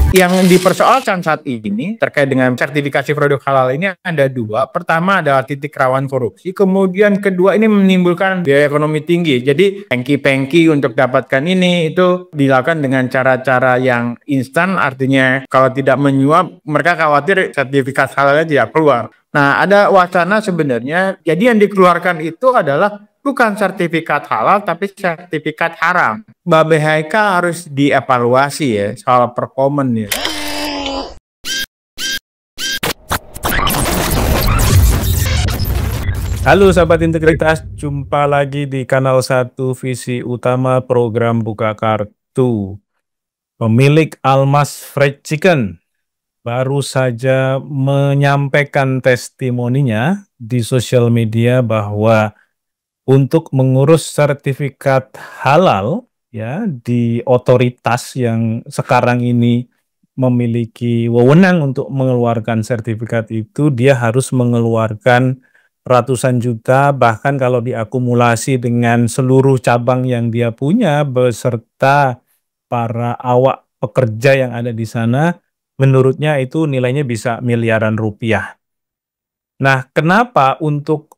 Yang dipersoalkan saat ini terkait dengan sertifikasi produk halal ini ada dua. Pertama adalah titik rawan korupsi. Kemudian kedua ini menimbulkan biaya ekonomi tinggi. Jadi pengki-pengki untuk dapatkan ini itu dilakukan dengan cara-cara yang instan. Artinya kalau tidak menyuap, mereka khawatir sertifikat halalnya tidak keluar. Nah, ada wacana sebenarnya. Jadi yang dikeluarkan itu adalah bukan sertifikat halal tapi sertifikat haram. Mbak BHK harus dievaluasi ya soal performance ya. Halo sahabat integritas, jumpa lagi di kanal 1 Visi Utama program Buka Kartu. Pemilik Almas Fried Chicken baru saja menyampaikan testimoninya di sosial media bahwa untuk mengurus sertifikat halal ya di otoritas yang sekarang ini memiliki wewenang untuk mengeluarkan sertifikat itu, dia harus mengeluarkan ratusan juta, bahkan kalau diakumulasi dengan seluruh cabang yang dia punya beserta para awak pekerja yang ada di sana, menurutnya itu nilainya bisa miliaran rupiah. Nah, kenapa untuk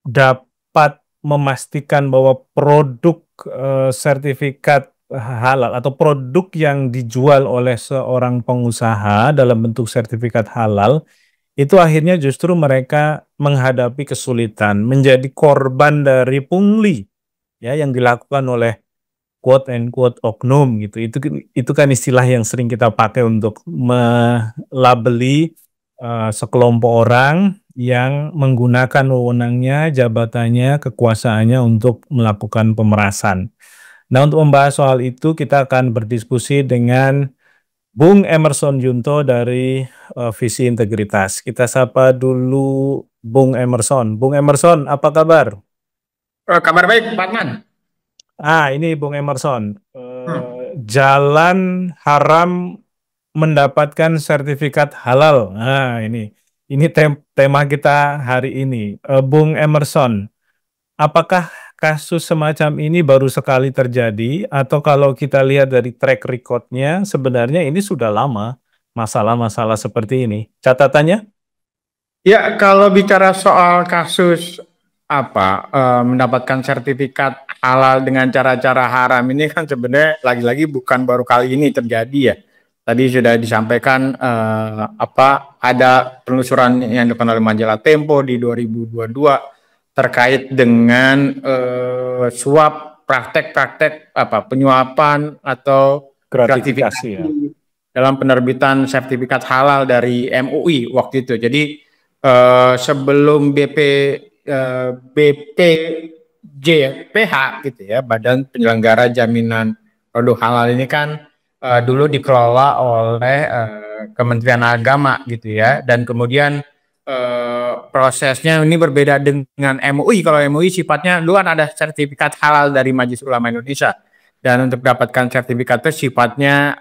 dapat memastikan bahwa produk sertifikat halal atau produk yang dijual oleh seorang pengusaha dalam bentuk sertifikat halal itu akhirnya justru mereka menghadapi kesulitan, menjadi korban dari pungli ya yang dilakukan oleh quote and quote oknum gitu. Itu kan istilah yang sering kita pakai untuk melabeli sekelompok orang yang menggunakan wewenangnya, jabatannya, kekuasaannya untuk melakukan pemerasan. Nah, untuk membahas soal itu kita akan berdiskusi dengan Bung Emerson Junto dari Visi Integritas. Kita sapa dulu Bung Emerson. Bung Emerson, apa kabar? Kabar baik, Pak Man. Ini Bung Emerson. Jalan haram mendapatkan sertifikat halal. Nah, ini tema kita hari ini. Bung Emerson, apakah kasus semacam ini baru sekali terjadi atau kalau kita lihat dari track record-nya sebenarnya ini sudah lama masalah-masalah seperti ini? Catatannya? Ya, kalau bicara soal kasus mendapatkan sertifikat halal dengan cara-cara haram ini kan sebenarnya lagi-lagi bukan baru kali ini terjadi ya. Tadi sudah disampaikan ada penelusuran yang dilakukan oleh majalah Tempo di 2022 terkait dengan suap praktek-praktek penyuapan atau gratifikasi ya, dalam penerbitan sertifikat halal dari MUI waktu itu. Jadi sebelum BPJPH gitu ya, Badan Penyelenggara Jaminan Produk Halal ini kan dulu dikelola oleh Kementerian Agama gitu ya, dan kemudian prosesnya ini berbeda dengan MUI. Kalau MUI sifatnya dulu kan ada sertifikat halal dari Majelis Ulama Indonesia, dan untuk dapatkan sertifikat itu sifatnya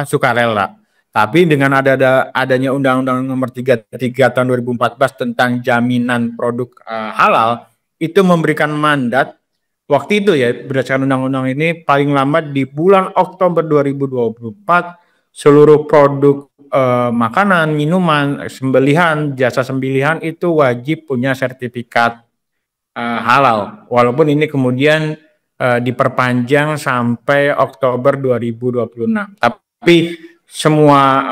sukarela. Tapi dengan adanya Undang-Undang Nomor 33 Tahun 2014 tentang jaminan produk halal, itu memberikan mandat waktu itu ya, berdasarkan undang-undang ini paling lambat di bulan Oktober 2024 seluruh produk makanan, minuman, sembelihan, jasa sembelihan itu wajib punya sertifikat halal. Walaupun ini kemudian diperpanjang sampai Oktober 2026. Tapi semua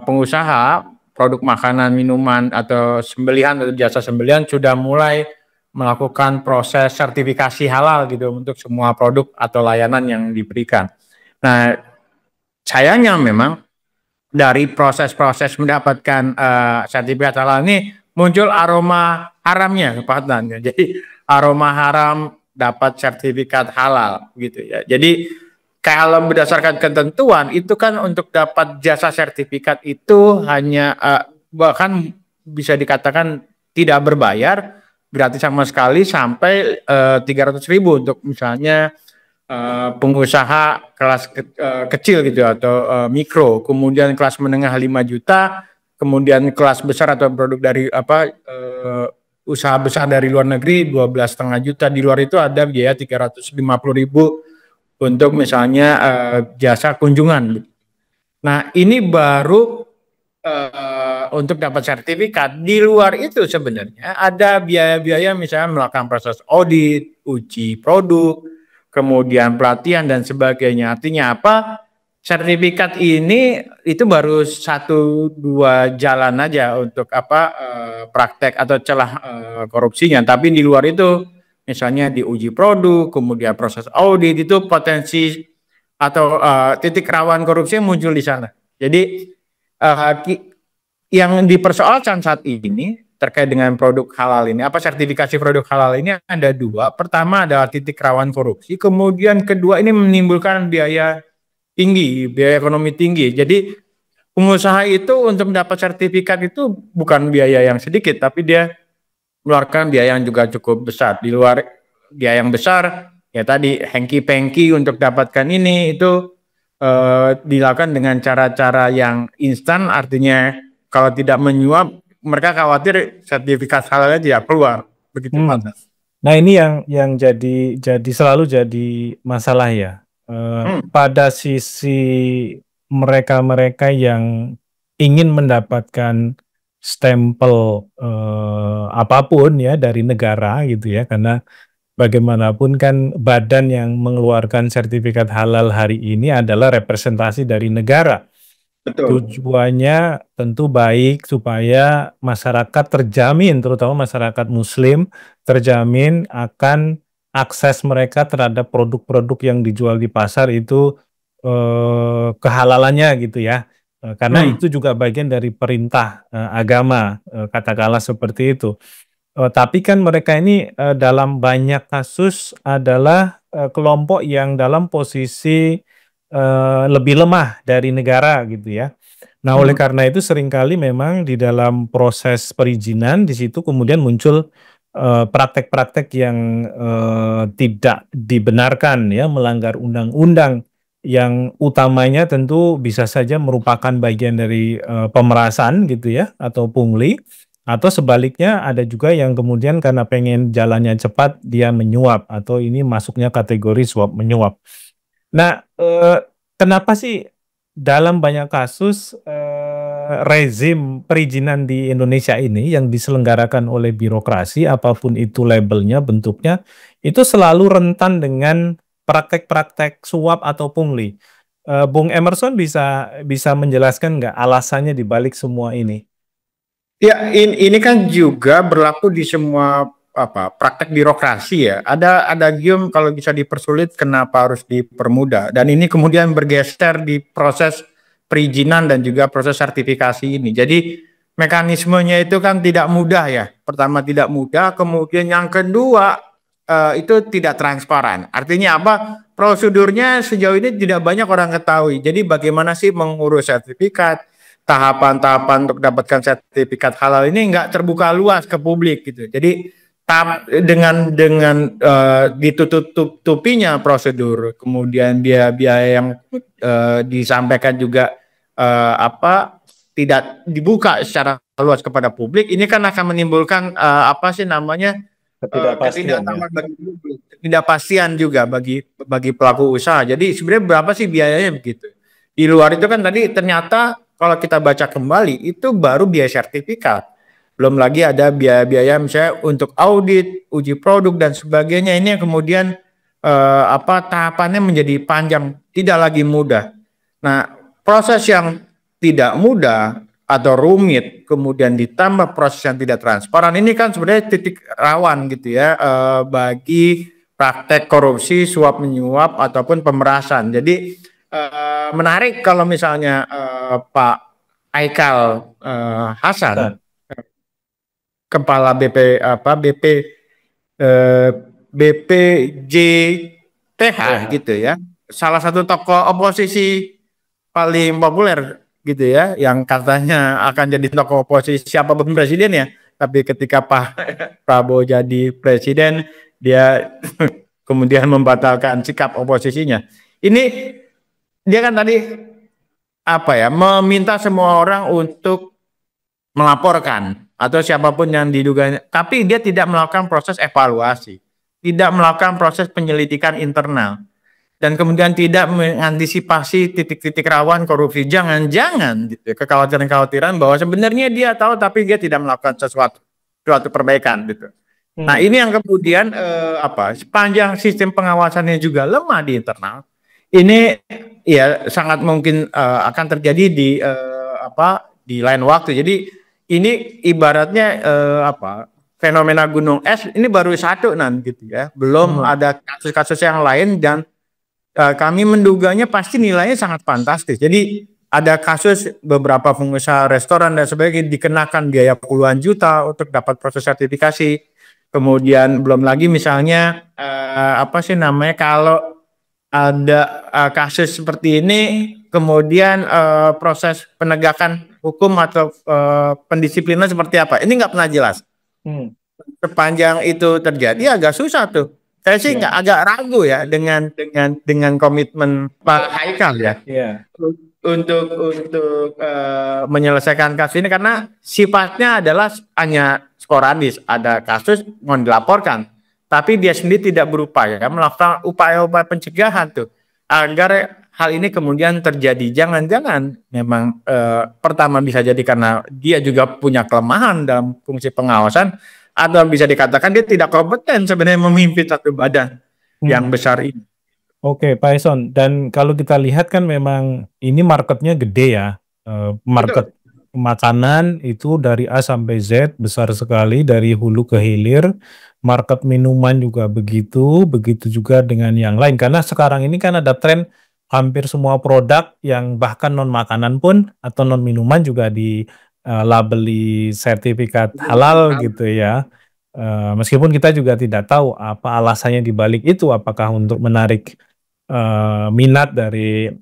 pengusaha produk makanan, minuman, atau sembelihan atau jasa sembelihan sudah mulai melakukan proses sertifikasi halal gitu untuk semua produk atau layanan yang diberikan. Nah, sayangnya memang dari proses-proses mendapatkan sertifikat halal ini muncul aroma haramnya, Pak Adnan. Jadi aroma haram dapat sertifikat halal gitu ya. Jadi kalau berdasarkan ketentuan itu kan untuk dapat jasa sertifikat itu hanya bahkan bisa dikatakan tidak berbayar, berarti sama sekali sampai 300.000 untuk misalnya pengusaha kelas kecil gitu atau mikro, kemudian kelas menengah 5 juta, kemudian kelas besar atau produk dari usaha besar dari luar negeri 12,5 juta. Di luar itu ada biaya 350.000 untuk misalnya jasa kunjungan. Nah, ini baru untuk dapat sertifikat. Di luar itu sebenarnya ada biaya-biaya misalnya melakukan proses audit, uji produk, kemudian pelatihan dan sebagainya. Artinya apa? Sertifikat ini itu baru satu dua jalan aja untuk apa praktek atau celah korupsinya. Tapi di luar itu misalnya di uji produk, kemudian proses audit itu potensi atau titik rawan korupsi yang muncul di sana. Jadi yang dipersoalkan saat ini terkait dengan produk halal ini, apa sertifikasi produk halal ini ada dua. Pertama adalah titik rawan korupsi, kemudian kedua ini menimbulkan biaya tinggi, biaya ekonomi tinggi. Jadi pengusaha itu untuk mendapat sertifikat itu bukan biaya yang sedikit, tapi dia mengeluarkan biaya yang juga cukup besar. Di luar biaya yang besar, ya tadi hengki-pengki untuk dapatkan ini itu dilakukan dengan cara-cara yang instan, artinya kalau tidak menyuap, mereka khawatir sertifikat halalnya tidak keluar begitu Pak. Nah ini yang jadi selalu jadi masalah ya. Pada sisi mereka-mereka yang ingin mendapatkan stempel apapun ya dari negara gitu ya, karena bagaimanapun kan badan yang mengeluarkan sertifikat halal hari ini adalah representasi dari negara. Betul. Tujuannya tentu baik supaya masyarakat terjamin, terutama masyarakat Muslim, terjamin akan akses mereka terhadap produk-produk yang dijual di pasar itu kehalalannya gitu ya. Karena itu juga bagian dari perintah agama, katakanlah seperti itu. Tapi kan mereka ini dalam banyak kasus adalah kelompok yang dalam posisi lebih lemah dari negara gitu ya. Nah, oleh karena itu seringkali memang di dalam proses perizinan di situ kemudian muncul praktek-praktek yang tidak dibenarkan ya, melanggar undang-undang yang utamanya tentu bisa saja merupakan bagian dari pemerasan gitu ya atau pungli, atau sebaliknya ada juga yang kemudian karena pengen jalannya cepat dia menyuap atau ini masuknya kategori suap menyuap. Nah, kenapa sih dalam banyak kasus rezim perizinan di Indonesia ini yang diselenggarakan oleh birokrasi, apapun itu labelnya, bentuknya, itu selalu rentan dengan praktek-praktek suap atau pungli. Bung Emerson bisa menjelaskan nggak alasannya di balik semua ini? Ya, ini kan juga berlaku di semua apa praktek birokrasi ya. Ada gium kalau bisa dipersulit kenapa harus dipermudah. Dan ini kemudian bergeser di proses perizinan dan juga proses sertifikasi ini. Jadi mekanismenya itu kan tidak mudah ya. Pertama tidak mudah, kemudian yang kedua itu tidak transparan. Artinya apa? Prosedurnya sejauh ini tidak banyak orang ketahui. Jadi bagaimana sih mengurus sertifikat? Tahapan-tahapan untuk dapatkan sertifikat halal ini nggak terbuka luas ke publik gitu. Jadi dengan ditutup-tutupinya prosedur, kemudian biaya yang disampaikan juga apa tidak dibuka secara luas kepada publik, ini kan akan menimbulkan apa sih namanya ketidakpastian juga bagi pelaku usaha. Jadi sebenarnya berapa sih biayanya begitu? Di luar itu kan tadi ternyata kalau kita baca kembali itu baru biaya sertifikat. Belum lagi ada biaya-biaya misalnya untuk audit, uji produk dan sebagainya. Ini yang kemudian apa tahapannya menjadi panjang, tidak lagi mudah. Nah, proses yang tidak mudah atau rumit kemudian ditambah proses yang tidak transparan ini kan sebenarnya titik rawan gitu ya bagi praktek korupsi, suap menyuap ataupun pemerasan. Jadi menarik kalau misalnya Pak Aikal Hasan, kepala BPJTH gitu ya, salah satu tokoh oposisi paling populer gitu ya, yang katanya akan jadi tokoh oposisi siapapun presiden ya, tapi ketika Pak Prabowo jadi presiden dia kemudian membatalkan sikap oposisinya. Ini dia kan tadi apa ya, meminta semua orang untuk melaporkan atau siapapun yang diduga, tapi dia tidak melakukan proses evaluasi, tidak melakukan proses penyelidikan internal. dan kemudian tidak mengantisipasi titik-titik rawan korupsi. Jangan-jangan gitu ya, kekhawatiran-kekhawatiran bahwa sebenarnya dia tahu tapi dia tidak melakukan suatu perbaikan gitu. Nah, ini yang kemudian sepanjang sistem pengawasannya juga lemah di internal, ini ya sangat mungkin akan terjadi di lain waktu. Jadi ini ibaratnya fenomena gunung es ini baru satu nanti gitu ya. Belum ada kasus-kasus yang lain dan kami menduganya pasti nilainya sangat fantastis. Jadi ada kasus beberapa pengusaha restoran dan sebagainya dikenakan biaya puluhan juta untuk dapat proses sertifikasi. Kemudian belum lagi misalnya kalau ada kasus seperti ini, kemudian proses penegakan hukum atau pendisiplinan seperti apa? Ini nggak pernah jelas. Sepanjang itu terjadi agak susah tuh. Saya sih agak ragu ya dengan komitmen Pak Haikal ya untuk menyelesaikan kasus ini karena sifatnya adalah hanya sporadis. Ada kasus mau dilaporkan, tapi dia sendiri tidak berupaya melakukan upaya-upaya pencegahan tuh agar hal ini kemudian terjadi. Jangan-jangan memang pertama bisa jadi karena dia juga punya kelemahan dalam fungsi pengawasan, atau bisa dikatakan dia tidak kompeten sebenarnya memimpin satu badan yang besar ini. Oke, Pak Eson. Dan kalau kita lihat kan memang ini marketnya gede ya. Market makanan itu dari A sampai Z besar sekali, dari hulu ke hilir. Market minuman juga begitu, begitu juga dengan yang lain. Karena sekarang ini kan ada tren hampir semua produk yang bahkan non makanan pun atau non minuman juga di labeli sertifikat halal gitu ya. Meskipun kita juga tidak tahu apa alasannya di balik itu, apakah untuk menarik minat dari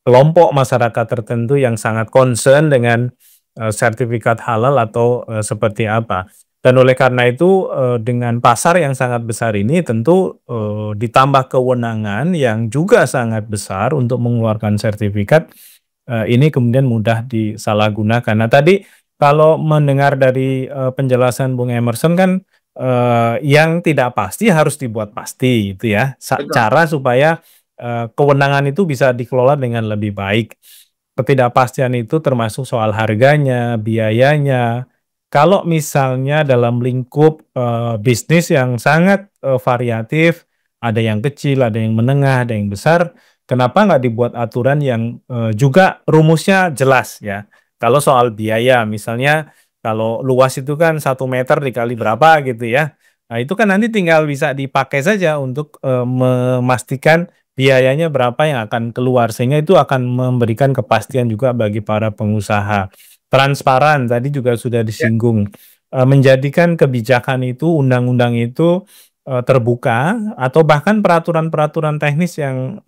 kelompok masyarakat tertentu yang sangat concern dengan sertifikat halal atau seperti apa. Dan oleh karena itu dengan pasar yang sangat besar ini tentu ditambah kewenangan yang juga sangat besar untuk mengeluarkan sertifikat, ini kemudian mudah disalahgunakan. Nah tadi kalau mendengar dari penjelasan Bung Emerson kan yang tidak pasti harus dibuat pasti gitu ya. Cara supaya kewenangan itu bisa dikelola dengan lebih baik. Ketidakpastian itu termasuk soal harganya, biayanya. Kalau misalnya dalam lingkup bisnis yang sangat variatif, ada yang kecil, ada yang menengah, ada yang besar, kenapa nggak dibuat aturan yang juga rumusnya jelas ya. Kalau soal biaya, misalnya kalau luas itu kan 1 meter dikali berapa gitu ya. Nah itu kan nanti tinggal bisa dipakai saja untuk memastikan biayanya berapa yang akan keluar. Sehingga itu akan memberikan kepastian juga bagi para pengusaha. Transparan, tadi juga sudah disinggung. Menjadikan kebijakan itu, undang-undang itu terbuka atau bahkan peraturan-peraturan teknis yang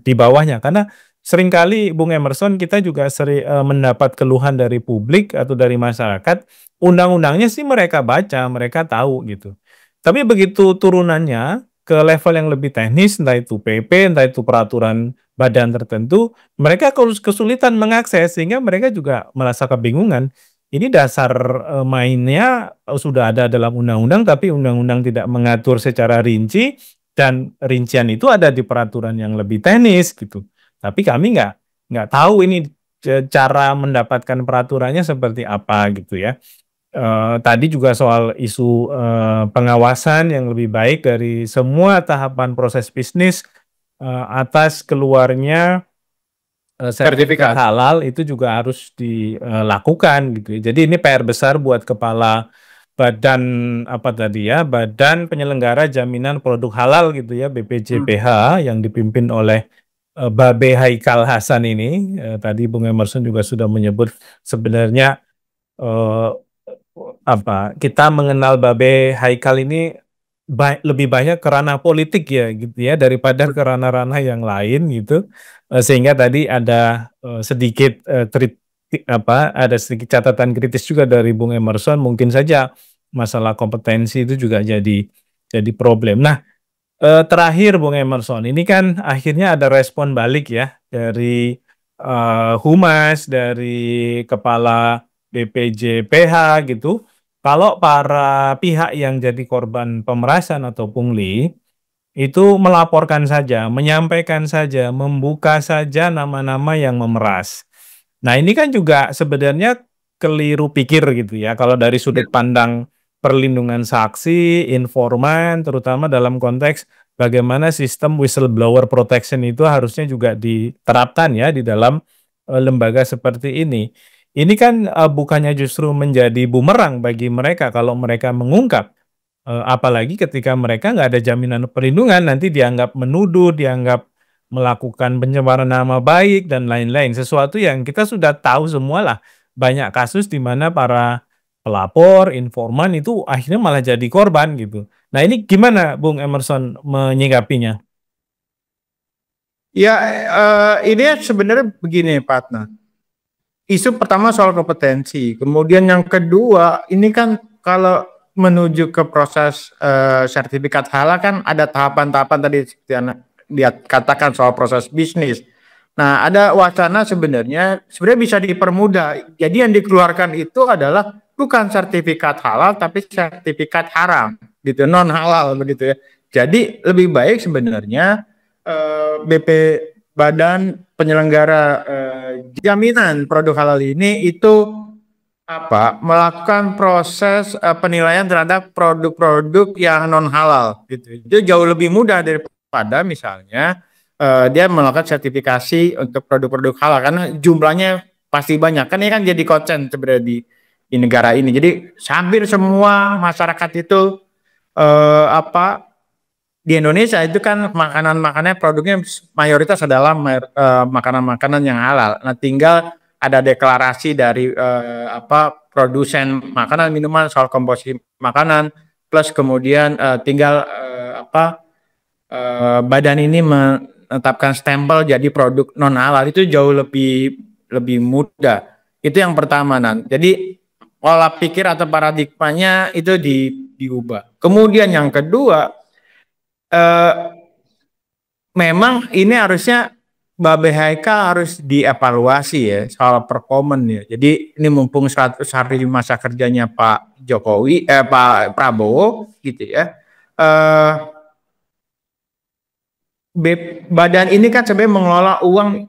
di bawahnya. Karena seringkali Bung Emerson kita juga sering mendapat keluhan dari publik atau dari masyarakat, undang-undangnya sih mereka baca, mereka tahu gitu. Tapi begitu turunannya ke level yang lebih teknis, entah itu PP, entah itu peraturan badan tertentu, mereka kesulitan mengakses sehingga mereka juga merasa kebingungan. Ini dasar mainnya sudah ada dalam undang-undang, tapi undang-undang tidak mengatur secara rinci dan rincian itu ada di peraturan yang lebih teknis gitu. Tapi kami nggak tahu ini cara mendapatkan peraturannya seperti apa gitu ya. Tadi juga soal isu pengawasan yang lebih baik dari semua tahapan proses bisnis atas keluarnya sertifikat halal itu juga harus dilakukan gitu ya. Jadi ini PR besar buat kepala badan Badan Penyelenggara Jaminan Produk Halal gitu ya, BPJPH, yang dipimpin oleh Babe Haikal Hasan ini. Tadi Bung Emerson juga sudah menyebut sebenarnya kita mengenal Babe Haikal ini lebih banyak ke ranah politik ya gitu ya daripada ke ranah-ranah yang lain gitu. Sehingga tadi ada sedikit ada sedikit catatan kritis juga dari Bung Emerson, mungkin saja masalah kompetensi itu juga jadi problem. Nah, terakhir Bung Emerson, ini kan akhirnya ada respon balik ya dari Humas, dari Kepala BPJPH gitu. Kalau para pihak yang jadi korban pemerasan atau pungli itu melaporkan saja, menyampaikan saja, membuka saja nama-nama yang memeras. Nah, ini kan juga sebenarnya keliru pikir gitu ya, kalau dari sudut pandang perlindungan saksi, informan, terutama dalam konteks bagaimana sistem whistleblower protection itu harusnya juga diterapkan ya di dalam lembaga seperti ini. Ini kan bukannya justru menjadi bumerang bagi mereka kalau mereka mengungkap. Apalagi ketika mereka nggak ada jaminan perlindungan, nanti dianggap menuduh, dianggap melakukan pencemaran nama baik, dan lain-lain. Sesuatu yang kita sudah tahu semualah. Banyak kasus di mana para pelapor, informan itu akhirnya malah jadi korban gitu. Nah ini gimana Bung Emerson menyikapinya? Ya, ini sebenarnya begini, partner. Isu pertama soal kompetensi, kemudian yang kedua ini kan kalau menuju ke proses sertifikat halal kan ada tahapan-tahapan tadi seperti yang dia katakan soal proses bisnis. Nah, ada wacana sebenarnya bisa dipermudah. Jadi yang dikeluarkan itu adalah bukan sertifikat halal tapi sertifikat haram, gitu, non halal begitu ya. Jadi lebih baik sebenarnya BP Badan Penyelenggara Jaminan Produk Halal ini itu melakukan proses penilaian terhadap produk-produk yang non halal gitu. Itu jauh lebih mudah daripada misalnya dia melakukan sertifikasi untuk produk-produk halal karena jumlahnya pasti banyak. Kan ini kan jadi konsen sebenarnya di negara ini. Jadi hampir semua masyarakat itu di Indonesia itu kan makanan-makanannya produknya mayoritas adalah makanan-makanan yang halal. Nah, tinggal ada deklarasi dari produsen makanan minuman soal komposisi makanan, plus kemudian tinggal badan ini menetapkan stempel jadi produk non halal. Itu jauh lebih mudah. Itu yang pertama, Jadi pola pikir atau paradigmanya itu diubah. Kemudian yang kedua, memang ini harusnya BPHK harus dievaluasi ya soal performan ya. Jadi ini mumpung 100 hari masa kerjanya Pak Jokowi, Pak Prabowo gitu ya. Badan ini kan sebenarnya mengelola uang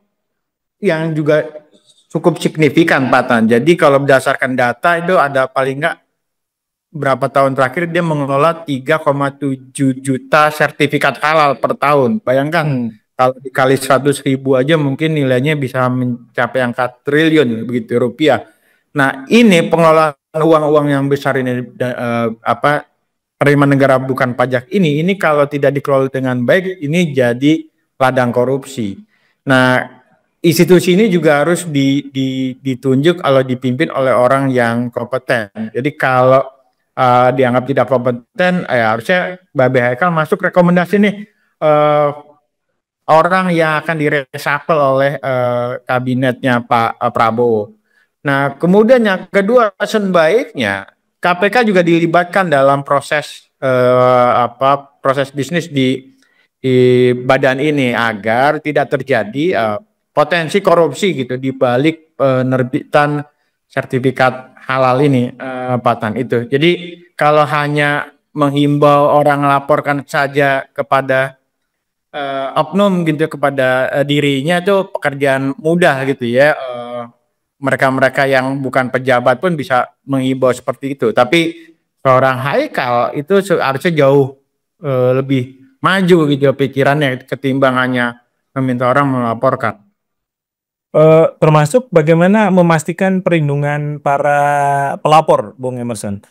yang juga cukup signifikan, Pak Tan. Jadi kalau berdasarkan data itu ada paling nggak berapa tahun terakhir dia mengelola 3,7 juta sertifikat halal per tahun. Bayangkan kalau dikali 100.000 aja mungkin nilainya bisa mencapai angka triliun begitu rupiah. Nah, ini pengelolaan uang-uang yang besar ini penerimaan negara bukan pajak ini kalau tidak dikelola dengan baik ini jadi ladang korupsi. Nah, institusi ini juga harus ditunjuk kalau dipimpin oleh orang yang kompeten. Jadi kalau dianggap tidak kompeten, harusnya BPHK masuk rekomendasi nih orang yang akan diresapel oleh kabinetnya Pak Prabowo. Nah, kemudian yang kedua, sebaiknya KPK juga dilibatkan dalam proses proses bisnis di badan ini agar tidak terjadi potensi korupsi gitu di balik penerbitan sertifikat halal ini, Pak Tan itu. Jadi kalau hanya menghimbau orang melaporkan saja kepada oknum gitu kepada dirinya itu pekerjaan mudah gitu ya. Mereka-mereka yang bukan pejabat pun bisa menghimbau seperti itu. Tapi seorang Haikal itu harusnya jauh lebih maju gitu pikirannya ketimbang hanya meminta orang melaporkan. Termasuk bagaimana memastikan perlindungan para pelapor, Bung Emerson.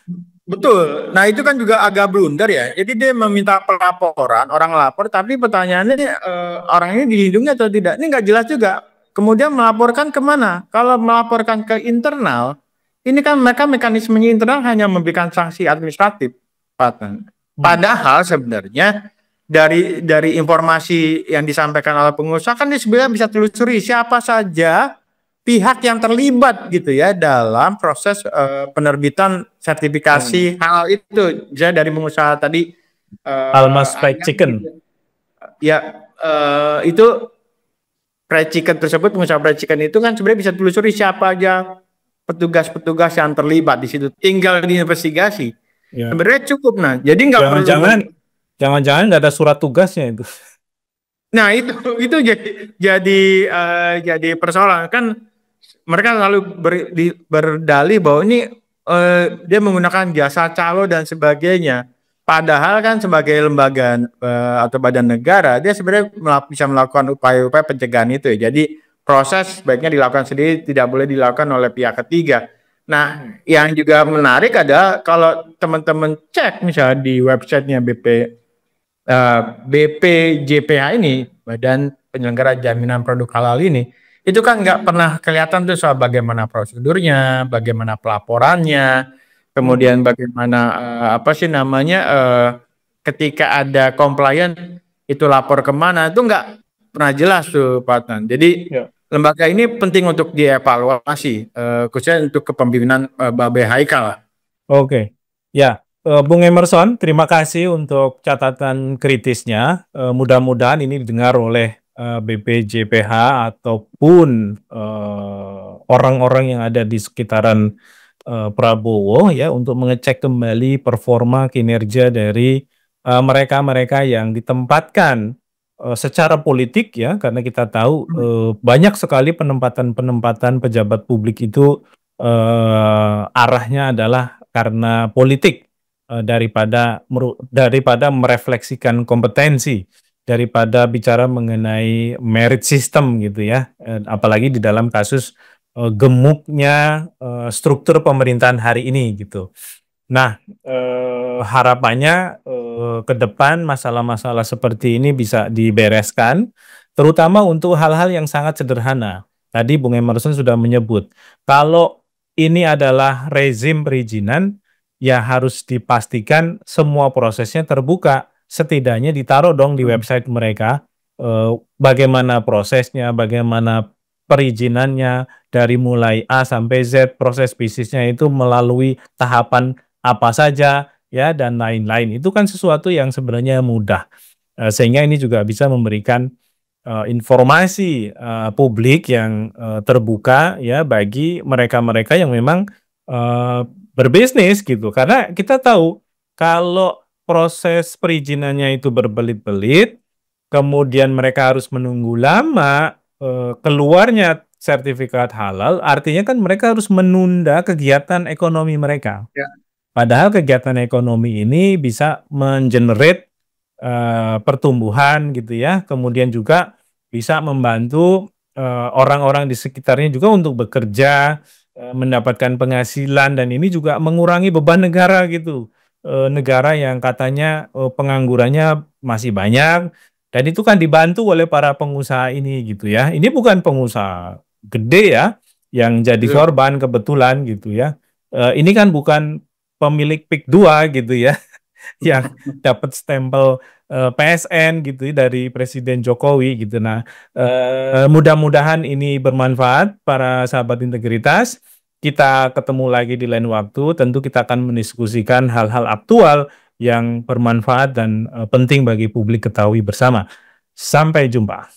Betul. Nah itu kan juga agak blunder ya. Jadi dia meminta pelaporan orang lapor, tapi pertanyaannya orang ini dilindungi atau tidak? Ini nggak jelas juga. Kemudian melaporkan kemana? Kalau melaporkan ke internal, ini kan mereka mekanismenya internal hanya memberikan sanksi administratif. Padahal sebenarnya dari informasi yang disampaikan oleh pengusaha kan dia sebenarnya bisa telusuri siapa saja pihak yang terlibat gitu ya dalam proses penerbitan sertifikasi halal itu. Jadi dari pengusaha tadi Almas Fried Chicken. Ya itu fried chicken tersebut, pengusaha fried chicken itu kan sebenarnya bisa telusuri siapa aja petugas-petugas yang terlibat di situ. Tinggal diinvestigasi. Ya. Sebenarnya cukup jadi nggak perlu. Jangan-jangan nggak ada surat tugasnya itu. Nah, itu jadi persoalan kan, mereka selalu berdalih bahwa ini dia menggunakan jasa calo dan sebagainya. Padahal kan sebagai lembaga atau badan negara, dia sebenarnya bisa melakukan upaya-upaya pencegahan itu ya. Jadi proses sebaiknya dilakukan sendiri, tidak boleh dilakukan oleh pihak ketiga. Nah, yang juga menarik adalah kalau teman-teman cek misalnya di websitenya BPJPH ini, Badan Penyelenggara Jaminan Produk Halal ini, itu kan nggak pernah kelihatan tuh soal bagaimana prosedurnya, bagaimana pelaporannya, kemudian bagaimana apa sih namanya ketika ada compliant itu lapor kemana, itu nggak pernah jelas tuh Pak Tan. Jadi Ya. lembaga ini penting untuk dievaluasi, khususnya untuk kepemimpinan Babe Haikal. Oke, ya, Bung Emerson, terima kasih untuk catatan kritisnya. Mudah-mudahan ini didengar oleh BPJPH ataupun orang-orang yang ada di sekitaran Prabowo ya untuk mengecek kembali performa kinerja dari mereka-mereka yang ditempatkan secara politik ya, karena kita tahu banyak sekali penempatan-penempatan pejabat publik itu arahnya adalah karena politik daripada merefleksikan kompetensi, daripada bicara mengenai merit system gitu ya. Apalagi di dalam kasus gemuknya struktur pemerintahan hari ini gitu. Nah, harapannya ke depan masalah-masalah seperti ini bisa dibereskan, terutama untuk hal-hal yang sangat sederhana. Tadi Bung Emerson sudah menyebut, kalau ini adalah rezim perizinan, ya harus dipastikan semua prosesnya terbuka. Setidaknya ditaruh dong di website mereka, bagaimana prosesnya, bagaimana perizinannya, dari mulai A sampai Z, proses bisnisnya itu melalui tahapan apa saja, ya, dan lain-lain. Itu kan sesuatu yang sebenarnya mudah. Sehingga ini juga bisa memberikan informasi publik yang terbuka ya bagi mereka-mereka yang memang berbisnis gitu. Karena kita tahu kalau proses perizinannya itu berbelit-belit, kemudian mereka harus menunggu lama keluarnya sertifikat halal, artinya kan mereka harus menunda kegiatan ekonomi mereka. Ya. Padahal kegiatan ekonomi ini bisa mengenerate pertumbuhan gitu ya, kemudian juga bisa membantu orang-orang di sekitarnya juga untuk bekerja, mendapatkan penghasilan, dan ini juga mengurangi beban negara gitu. Negara yang katanya penganggurannya masih banyak, dan itu kan dibantu oleh para pengusaha ini gitu ya. Ini bukan pengusaha gede ya yang jadi Betul. korban kebetulan gitu ya. Ini kan bukan pemilik PIK 2 gitu ya yang dapat stempel PSN gitu ya, dari Presiden Jokowi gitu. Nah, mudah-mudahan ini bermanfaat para sahabat integritas. Kita ketemu lagi di lain waktu. Tentu kita akan mendiskusikan hal-hal aktual yang bermanfaat dan penting bagi publik ketahui bersama. Sampai jumpa.